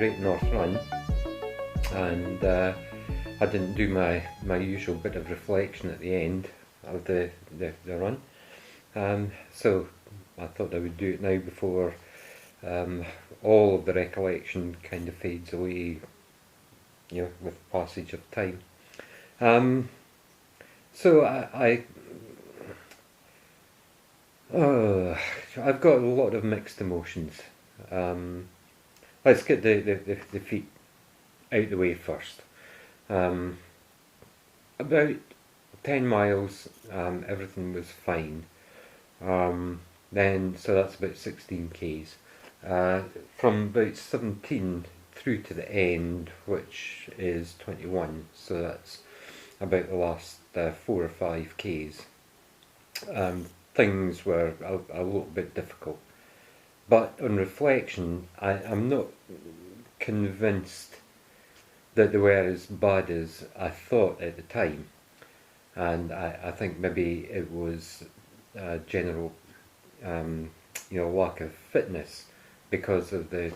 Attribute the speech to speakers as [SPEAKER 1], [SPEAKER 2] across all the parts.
[SPEAKER 1] Great North Run, and I didn't do my usual bit of reflection at the end of the run. So I thought I would do it now before all of the recollection kind of fades away, with passage of time. So I've got a lot of mixed emotions. Let's get the feet out the way first. About 10 miles, everything was fine. Then, so that's about 16 k's. From about 17 through to the end, which is 21, so that's about the last 4 or 5 k's. Things were a little bit difficult. But on reflection, I'm not convinced that they were as bad as I thought at the time. And I think maybe it was general lack of fitness because of the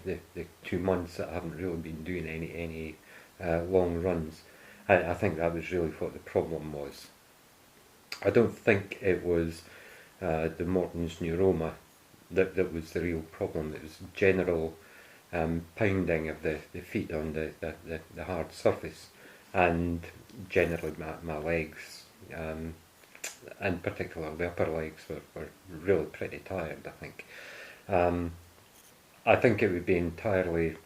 [SPEAKER 1] 2 months that I haven't really been doing any long runs. I think that was really what the problem was. I don't think it was the Morton's neuroma that was the real problem. It was general pounding of the feet on the hard surface, and generally my legs, in particular the upper legs, were really pretty tired, I think. I think it would be entirely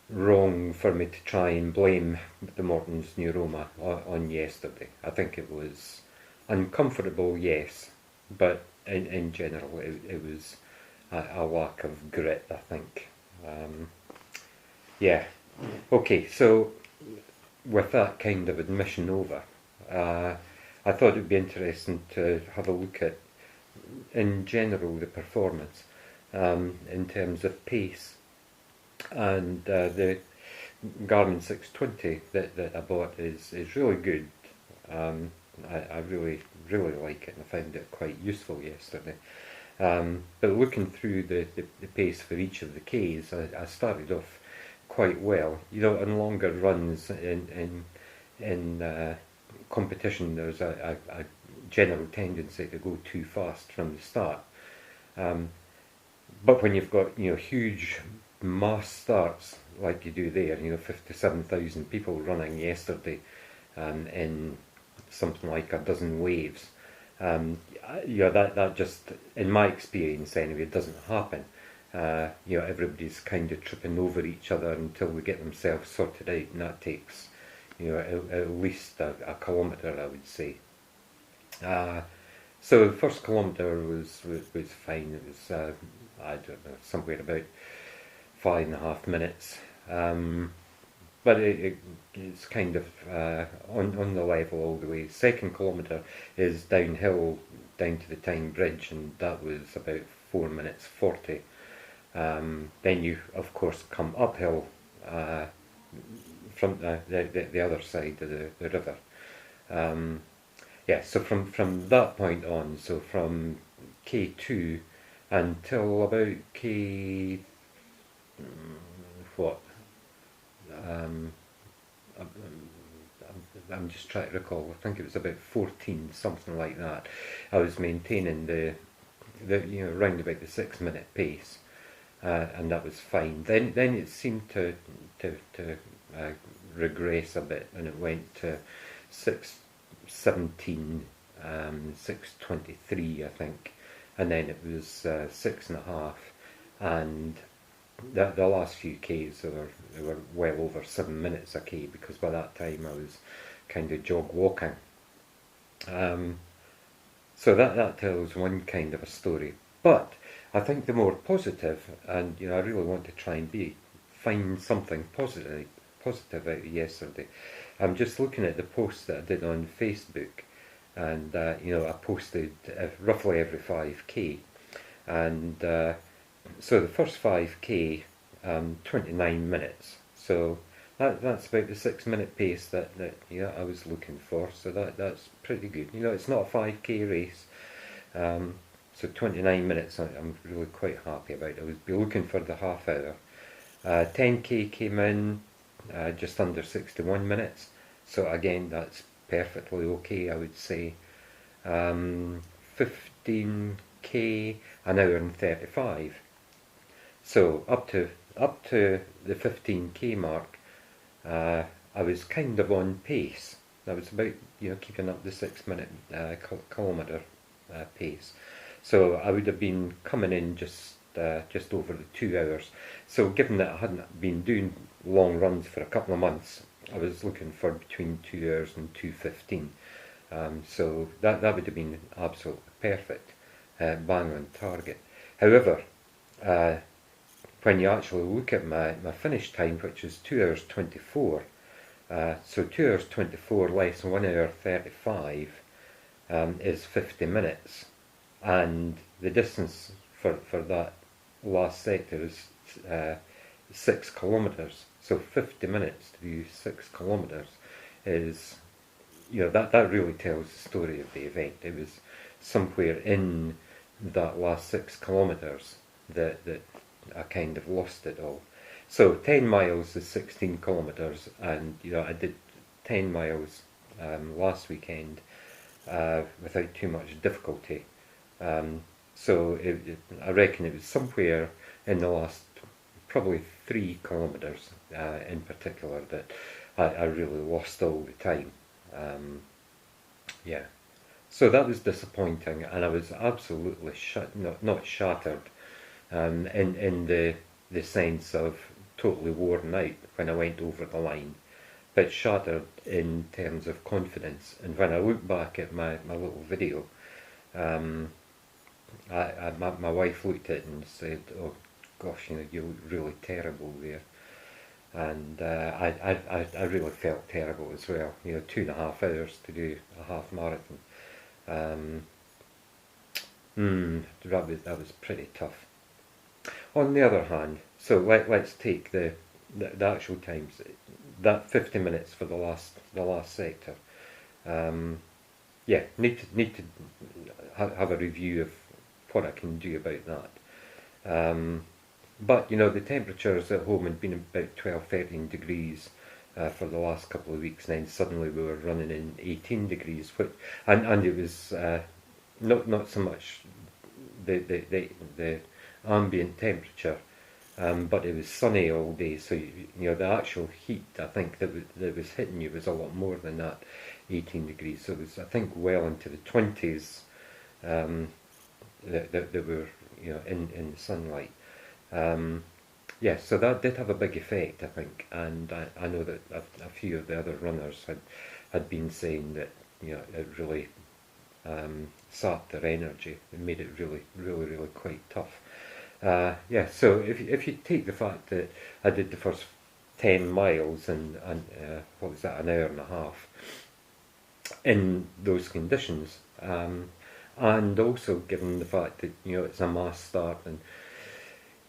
[SPEAKER 1] wrong for me to try and blame the Morton's neuroma on yesterday. I think it was uncomfortable, yes, but in general it was a lack of grit, I think. Yeah. Okay, so with that kind of admission over, I thought it would be interesting to have a look at, in general, the performance in terms of pace. And the Garmin 620 that I bought is really good. I really like it, and I found it quite useful yesterday. But looking through the pace for each of the Ks, I started off quite well. On longer runs in competition, there's a general tendency to go too fast from the start. But when you've got huge mass starts like you do there, 57,000 people running yesterday in something like a dozen waves, that just, in my experience anyway, doesn't happen. Everybody's kind of tripping over each other until they get themselves sorted out, and that takes at least a kilometre, I would say. So the first kilometre was fine. It was I don't know, somewhere about 5.5 minutes. But it's kind of on the level all the way. Second kilometre is downhill down to the Tyne Bridge, and that was about 4 minutes 40. Then you, of course, come uphill from the other side of the river. So from that point on, so from K2 until about K... what? I'm just trying to recall. I think it was about 14, something like that. I was maintaining the round about the 6 minute pace, and that was fine. Then it seemed to regress a bit, and it went to 6:17, 6:23, I think, and then it was 6.5, and the last few Ks they were well over 7 minutes a K, because by that time I was kind of jog walking. So that tells one kind of a story. But I think the more positive, and I really want to try and find something positive out of yesterday. I'm just looking at the post that I did on Facebook, and I posted roughly every 5k, and so the first 5k, 29 minutes. So that's about the 6 minute pace that I was looking for. So that's pretty good. It's not a 5k race. So 29 minutes I'm really quite happy about. I would be looking for the half hour. 10k came in just under 61 minutes, so again that's perfectly okay, I would say. 15k, an hour and 35. So up to the 15k mark, I was kind of on pace. I was about, keeping up the 6-minute kilometre pace. So I would have been coming in just over the 2 hours. So given that I hadn't been doing long runs for a couple of months, I was looking for between 2 hours and 2:15. So that would have been absolutely perfect, bang on target. However, when you actually look at my finish time, which is 2 hours 24, so 2 hours 24 less 1 hour 35 is 50 minutes, and the distance for that last sector is 6 kilometres. So 50 minutes to do 6 kilometres is, that really tells the story of the event. It was somewhere in that last 6 kilometres that I kind of lost it all. So 10 miles is 16 kilometres, and I did 10 miles last weekend without too much difficulty. So I reckon it was somewhere in the last probably 3 kilometres in particular that I really lost all the time. Yeah, so that was disappointing, and I was absolutely not shattered in the sense of totally worn out when I went over the line, but shattered in terms of confidence. And when I look back at my little video, my wife looked at it and said, "Oh gosh, you look really terrible there." And I really felt terrible as well. 2.5 hours to do a half marathon. That was pretty tough. On the other hand, so let's take the actual times. That 50 minutes for the last sector. Yeah, need to have a review of what I can do about that. But the temperatures at home had been about 12-13 degrees for the last couple of weeks, and then suddenly we were running in 18 degrees, and it was not so much the ambient temperature, but it was sunny all day. So the actual heat, I think that was hitting you was a lot more than that 18 degrees. So it was, I think, well into the 20s that were in the sunlight. Yeah, so that did have a big effect, I think, and I know that a few of the other runners had been saying that it really sapped their energy. It made it really quite tough. Yeah, so if you take the fact that I did the first 10 miles and what was that, an hour and a half in those conditions, and also given the fact that it's a mass start, and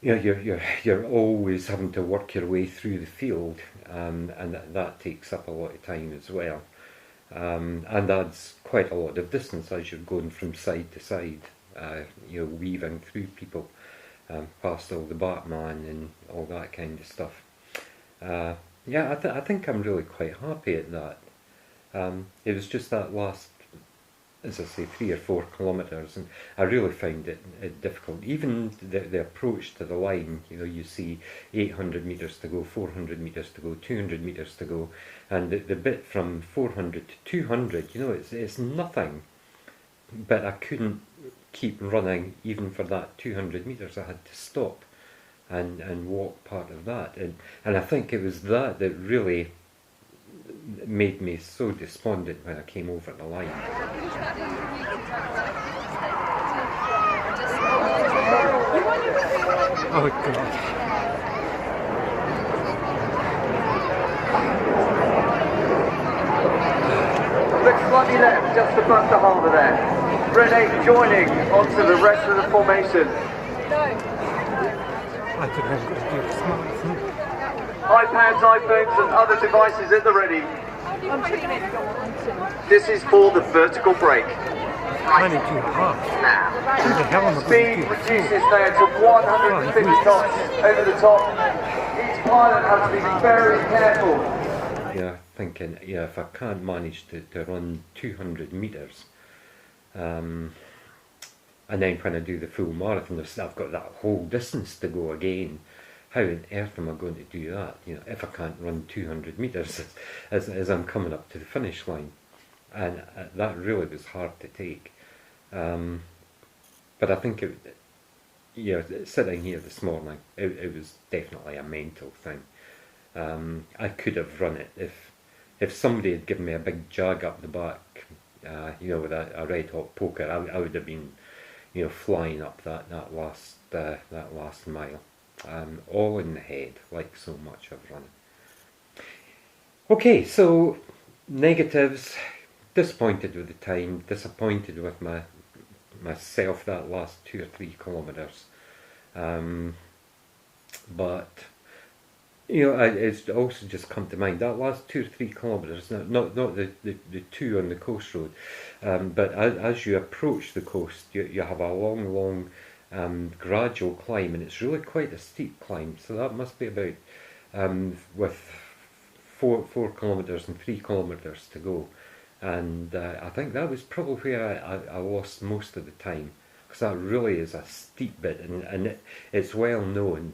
[SPEAKER 1] you're always having to work your way through the field, and that takes up a lot of time as well, and adds quite a lot of distance as you're going from side to side, weaving through people, past all the Batman and all that kind of stuff. Yeah, I think I'm really quite happy at that. It was just that last, as I say, 3 or 4 kilometres, and I really found it difficult. Even the approach to the line, you see 800 metres to go, 400 metres to go, 200 metres to go, and the bit from 400 to 200, it's nothing. But I couldn't keep running even for that 200 metres. I had to stop and walk part of that, and I think it was that really made me so despondent when I came over the line. Oh God.
[SPEAKER 2] Look slightly left, just above the harbour there. Renee joining onto the rest of the formation.
[SPEAKER 1] I could have got to do a smartphone.
[SPEAKER 2] iPads, iPhones and other devices at the ready. This is for the vertical break.
[SPEAKER 1] Trying to do half. What the hell am I going to
[SPEAKER 2] Speed
[SPEAKER 1] do?
[SPEAKER 2] reduces now to 150 knots over the top. Each pilot has to be very careful.
[SPEAKER 1] Yeah, thinking, yeah, if I can't manage to run 200 metres, and then when I do the full marathon, I've got that whole distance to go again. How on earth am I going to do that? You know, if I can't run 200 metres as I'm coming up to the finish line, and that really was hard to take. But I think sitting here this morning, it was definitely a mental thing. I could have run it if somebody had given me a big jag up the back, with a red hot poker. I would have been, flying up that last mile, all in the head, like so much of running. Okay, so negatives: disappointed with the time, disappointed with myself that last 2 or 3 kilometres, but it's also just come to mind that last 2 or 3 kilometres, not the 2 on the coast road, but as you approach the coast, you have a long gradual climb, and it's really quite a steep climb. So that must be about with 4 kilometres and 3 kilometres to go, and I think that was probably where I lost most of the time, because that really is a steep bit, and it's well known,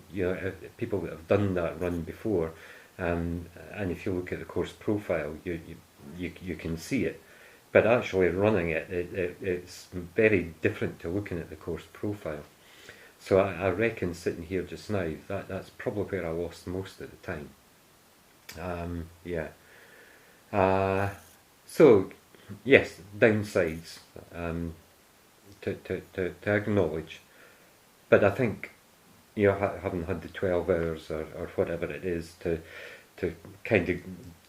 [SPEAKER 1] people that have done that run before, and if you look at the course profile, you can see it, but actually running it's very different to looking at the course profile. So I reckon, sitting here just now, that's probably where I lost most of the time. So yes, downsides to acknowledge, but I think, having had the 12 hours or whatever it is to kind of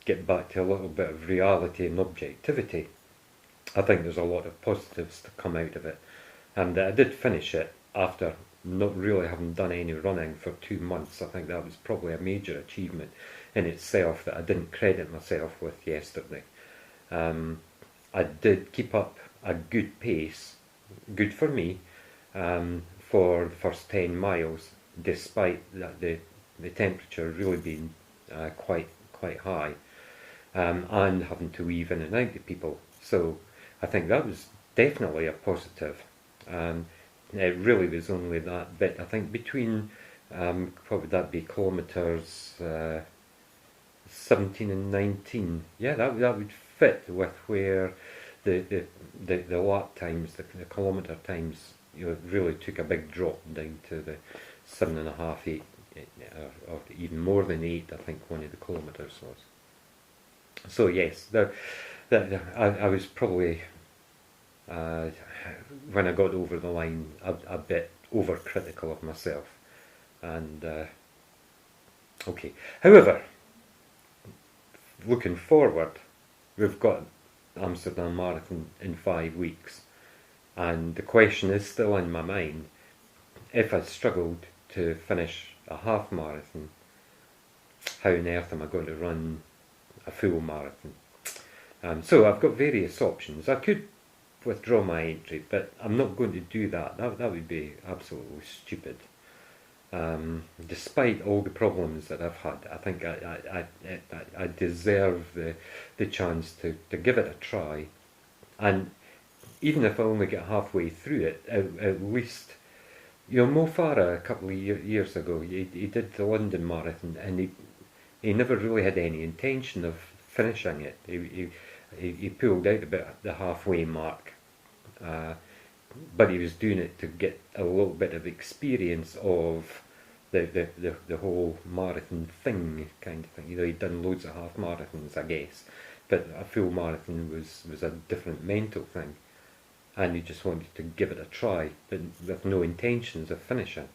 [SPEAKER 1] get back to a little bit of reality and objectivity, I think there's a lot of positives to come out of it. And I did finish it after not really having done any running for 2 months. I think that was probably a major achievement in itself that I didn't credit myself with yesterday. I did keep up a good pace, good for me, for the first 10 miles, despite the temperature really being quite high, and having to weave in and out of people. So I think that was definitely a positive. It really was only that bit, I think, between what would that be, kilometres 17 and 19. Yeah, that would fit with where the lap times, the kilometre times, really took a big drop down to the 7.5, 8, or even more than 8. I think one of the kilometres was. So yes, I was probably, when I got over the line, a bit overcritical of myself. And okay, however, looking forward, we've got Amsterdam Marathon in 5 weeks, and the question is still in my mind: if I struggled to finish a half marathon, how on earth am I going to run a full marathon? So I've got various options. I could withdraw my entry, but I'm not going to do that. That would be absolutely stupid. Despite all the problems that I've had, I think I deserve the chance to give it a try, and even if I only get halfway through it, at least, Mo Farah a couple of years ago, he did the London Marathon, and he never really had any intention of finishing it. He pulled out about the halfway mark, but he was doing it to get a little bit of experience of the whole marathon thing, kind of thing. He'd done loads of half marathons, I guess, but a full marathon was a different mental thing, and he just wanted to give it a try, but with no intentions of finishing.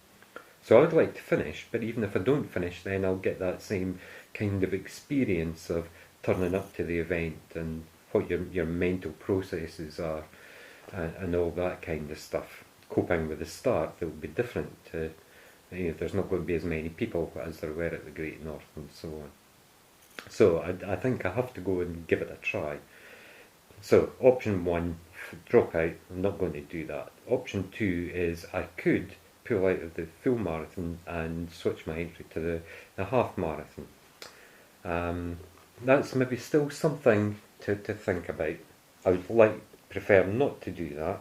[SPEAKER 1] So I'd like to finish, but even if I don't finish, then I'll get that same kind of experience of turning up to the event and what your mental processes are, and all that kind of stuff. Coping with the start, it will be different. There's not going to be as many people as there were at the Great North and so on. So I think I have to go and give it a try. So option 1, drop out. I'm not going to do that. Option 2 is I could pull out of the full marathon and switch my entry to the half marathon. That's maybe still something to think about. I would prefer not to do that,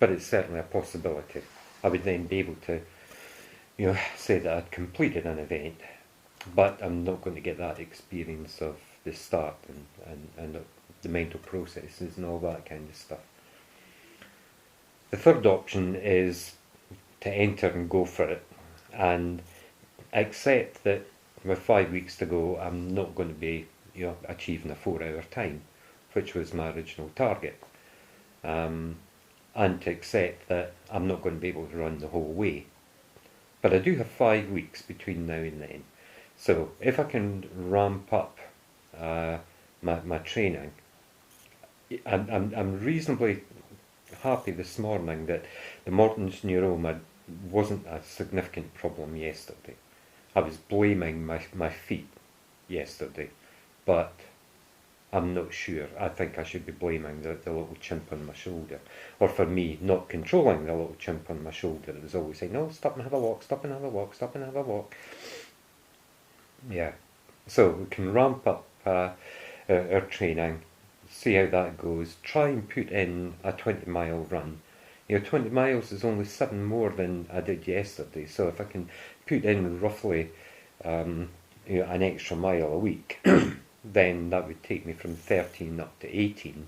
[SPEAKER 1] but it's certainly a possibility. I would then be able to, say that I'd completed an event, but I'm not going to get that experience of the start and the mental processes and all that kind of stuff. The third option is to enter and go for it and accept that with 5 weeks to go I'm not going to be achieving a 4-hour time, which was my original target, and to accept that I'm not going to be able to run the whole way. But I do have 5 weeks between now and then, so if I can ramp up my training, I'm reasonably happy this morning that the Morton's neuroma wasn't a significant problem yesterday. I was blaming my feet yesterday, but I'm not sure. I think I should be blaming the little chimp on my shoulder, or for me not controlling the little chimp on my shoulder. It was always saying, no, stop and have a walk, stop and have a walk, stop and have a walk. Yeah, so we can ramp up our training, see how that goes, try and put in a 20-mile run. 20 miles is only 7 more than I did yesterday, so if I can put in roughly an extra mile a week, then that would take me from 13 up to 18,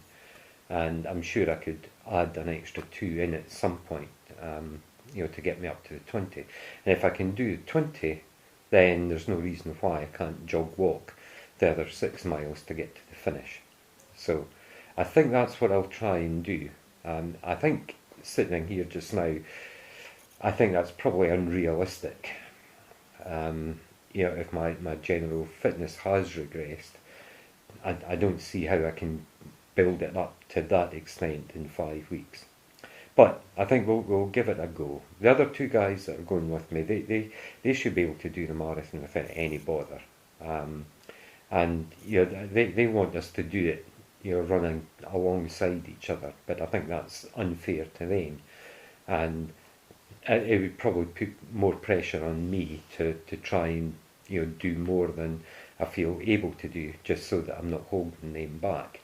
[SPEAKER 1] and I'm sure I could add an extra 2 in at some point, to get me up to the 20. And if I can do 20, then there's no reason why I can't jog walk the other 6 miles to get to the finish. So I think that's what I'll try and do. I think sitting here just now, I think that's probably unrealistic. If my general fitness has regressed, I don't see how I can build it up to that extent in 5 weeks. But I think we'll give it a go. The other 2 guys that are going with me, they should be able to do the marathon without any bother. And they want us to do it, running alongside each other. But I think that's unfair to them, and it would probably put more pressure on me to try and do more than I feel able to do, just so that I'm not holding them back.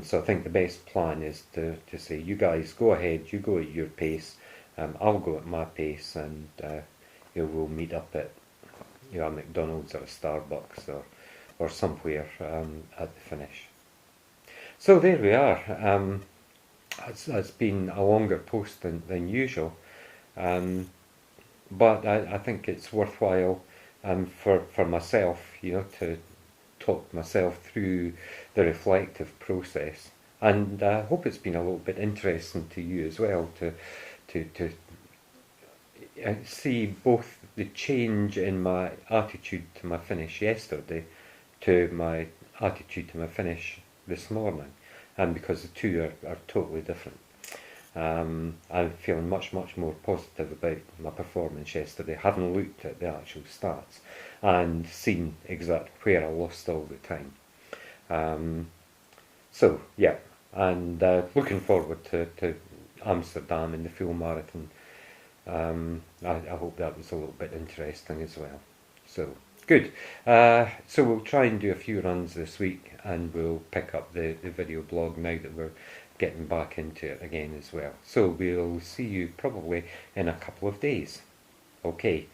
[SPEAKER 1] So I think the best plan is to say, you guys go ahead, you go at your pace, I'll go at my pace, and we'll meet up at a McDonald's or a Starbucks or somewhere at the finish. So there we are. It's been a longer post than usual, but I think it's worthwhile for myself, to talk myself through the reflective process, and I hope it's been a little bit interesting to you as well to see both the change in my attitude to my finish yesterday to my attitude to my finish this morning, and because the 2 are totally different. I'm feeling much more positive about my performance yesterday, having looked at the actual stats and seen exactly where I lost all the time. So yeah, and looking forward to Amsterdam and the full marathon. I hope that was a little bit interesting as well. So good. So we'll try and do a few runs this week, and we'll pick up the video blog now that we're getting back into it again as well. So we'll see you probably in a couple of days. Okay,